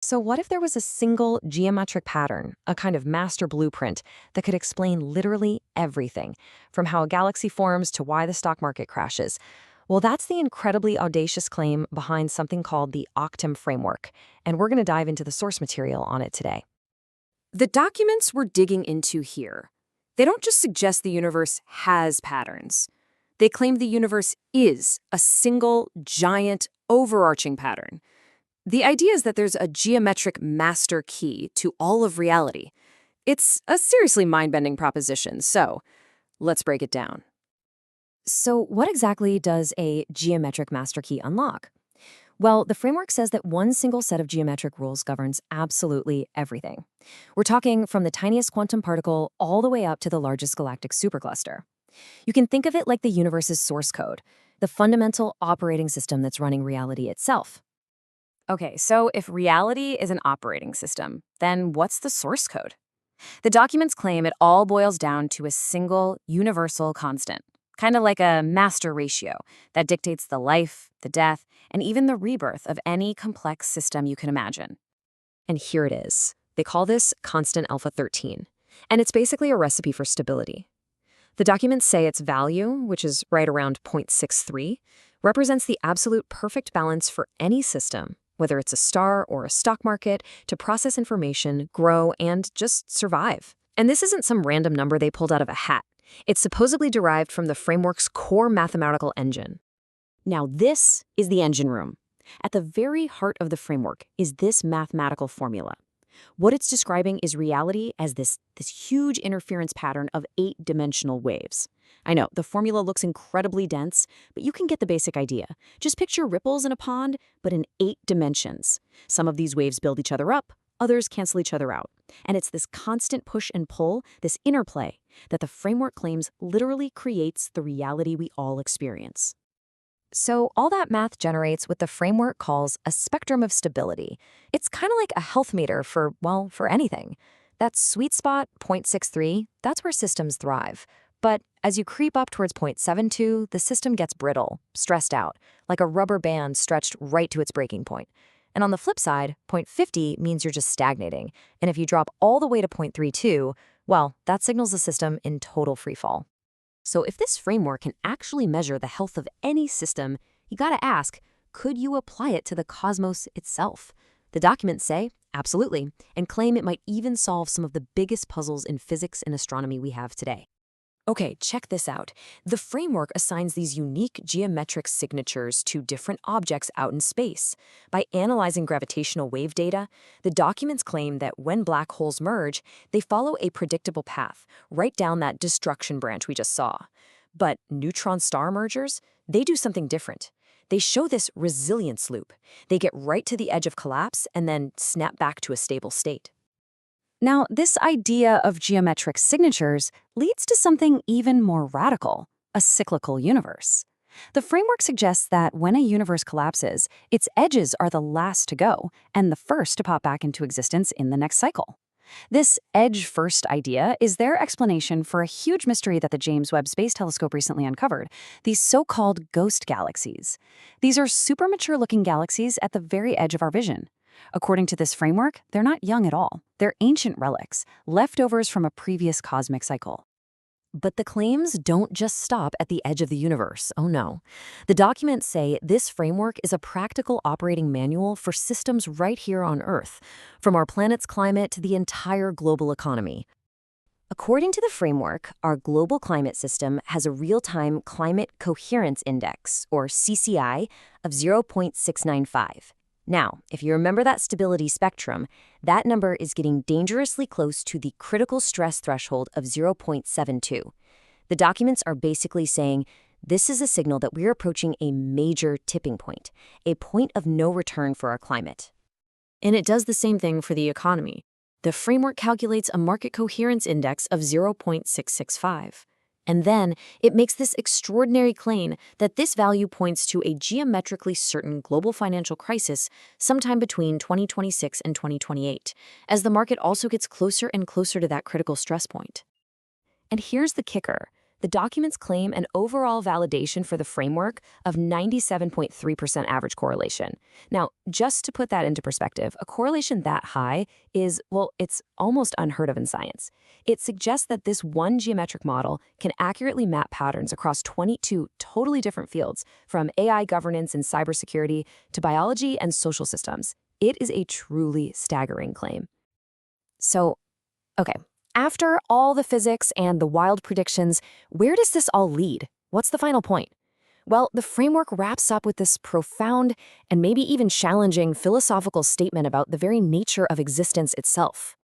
So, what if there was a single geometric pattern, a kind of master blueprint, that could explain literally everything, from how a galaxy forms to why the stock market crashes? Well, that's the incredibly audacious claim behind something called the Octum framework, and we're going to dive into the source material on it today. The documents we're digging into here, they don't just suggest the universe has patterns. They claim the universe is a single, giant, overarching pattern. The idea is that there's a geometric master key to all of reality. It's a seriously mind-bending proposition, so let's break it down. So, what exactly does a geometric master key unlock? Well, the framework says that one single set of geometric rules governs absolutely everything. We're talking from the tiniest quantum particle all the way up to the largest galactic supercluster. You can think of it like the universe's source code, the fundamental operating system that's running reality itself. Okay, so if reality is an operating system, then what's the source code? The documents claim it all boils down to a single, universal constant, kind of like a master ratio that dictates the life, the death, and even the rebirth of any complex system you can imagine. And here it is. They call this constant alpha 13, and it's basically a recipe for stability. The documents say its value, which is right around 0.63, represents the absolute perfect balance for any system, whether it's a star or a stock market, to process information, grow, and just survive. And this isn't some random number they pulled out of a hat. It's supposedly derived from the framework's core mathematical engine. Now, this is the engine room. At the very heart of the framework is this mathematical formula. What it's describing is reality as this huge interference pattern of 8-dimensional waves. I know, the formula looks incredibly dense, but you can get the basic idea. Just picture ripples in a pond, but in 8 dimensions. Some of these waves build each other up, others cancel each other out. And it's this constant push and pull, this interplay, that the framework claims literally creates the reality we all experience. So all that math generates what the framework calls a spectrum of stability. It's kind of like a health meter for, well, for anything. That sweet spot, 0.63, that's where systems thrive. But as you creep up towards 0.72, the system gets brittle, stressed out, like a rubber band stretched right to its breaking point. And on the flip side, 0.50 means you're just stagnating. And if you drop all the way to 0.32, well, that signals the system in total freefall. So if this framework can actually measure the health of any system, you gotta ask, could you apply it to the cosmos itself? The documents say, absolutely, and claim it might even solve some of the biggest puzzles in physics and astronomy we have today. Okay, check this out. The framework assigns these unique geometric signatures to different objects out in space. By analyzing gravitational wave data, the documents claim that when black holes merge, they follow a predictable path, right down that destruction branch we just saw. But neutron-star mergers, they do something different. They show this resilience loop. They get right to the edge of collapse and then snap back to a stable state. Now, this idea of geometric signatures leads to something even more radical, a cyclical universe. The framework suggests that when a universe collapses, its edges are the last to go and the first to pop back into existence in the next cycle. This edge-first idea is their explanation for a huge mystery that the James Webb Space Telescope recently uncovered, these so-called ghost galaxies. These are super mature-looking galaxies at the very edge of our vision. According to this framework, they're not young at all. They're ancient relics, leftovers from a previous cosmic cycle. But the claims don't just stop at the edge of the universe. Oh no. The documents say this framework is a practical operating manual for systems right here on Earth, from our planet's climate to the entire global economy. According to the framework, our global climate system has a real-time climate coherence index, or CCI, of 0.695. Now, if you remember that stability spectrum, that number is getting dangerously close to the critical stress threshold of 0.72. The documents are basically saying this is a signal that we're approaching a major tipping point, a point of no return for our climate. And it does the same thing for the economy. The framework calculates a market coherence index of 0.665. And then it makes this extraordinary claim that this value points to a geometrically certain global financial crisis sometime between 2026 and 2028, as the market also gets closer and closer to that critical stress point. And here's the kicker. The documents claim an overall validation for the framework of 97.3% average correlation. Now, just to put that into perspective, a correlation that high is, well, it's almost unheard of in science. It suggests that this one geometric model can accurately map patterns across 22 totally different fields, from AI governance and cybersecurity to biology and social systems. It is a truly staggering claim. So, okay, after all the physics and the wild predictions, where does this all lead? What's the final point? Well, the framework wraps up with this profound and maybe even challenging philosophical statement about the very nature of existence itself.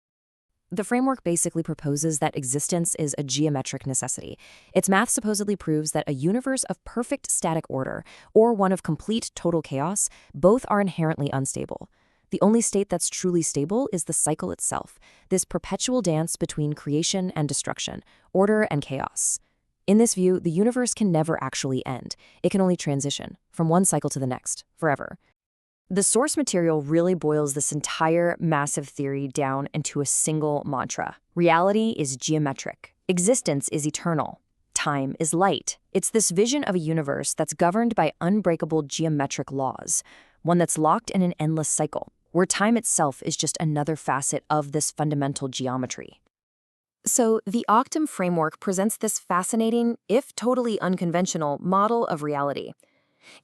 The framework basically proposes that existence is a geometric necessity. Its math supposedly proves that a universe of perfect static order, or one of complete total chaos, both are inherently unstable. The only state that's truly stable is the cycle itself, this perpetual dance between creation and destruction, order and chaos. In this view, the universe can never actually end. It can only transition from one cycle to the next, forever. The source material really boils this entire massive theory down into a single mantra. Reality is geometric. Existence is eternal. Time is light. It's this vision of a universe that's governed by unbreakable geometric laws, one that's locked in an endless cycle, where time itself is just another facet of this fundamental geometry. So the Octum framework presents this fascinating, if totally unconventional, model of reality.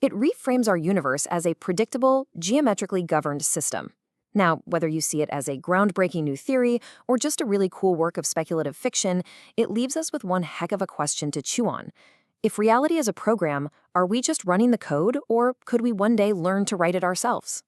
It reframes our universe as a predictable, geometrically governed system. Now, whether you see it as a groundbreaking new theory or just a really cool work of speculative fiction, it leaves us with one heck of a question to chew on. If reality is a program, are we just running the code, or could we one day learn to write it ourselves?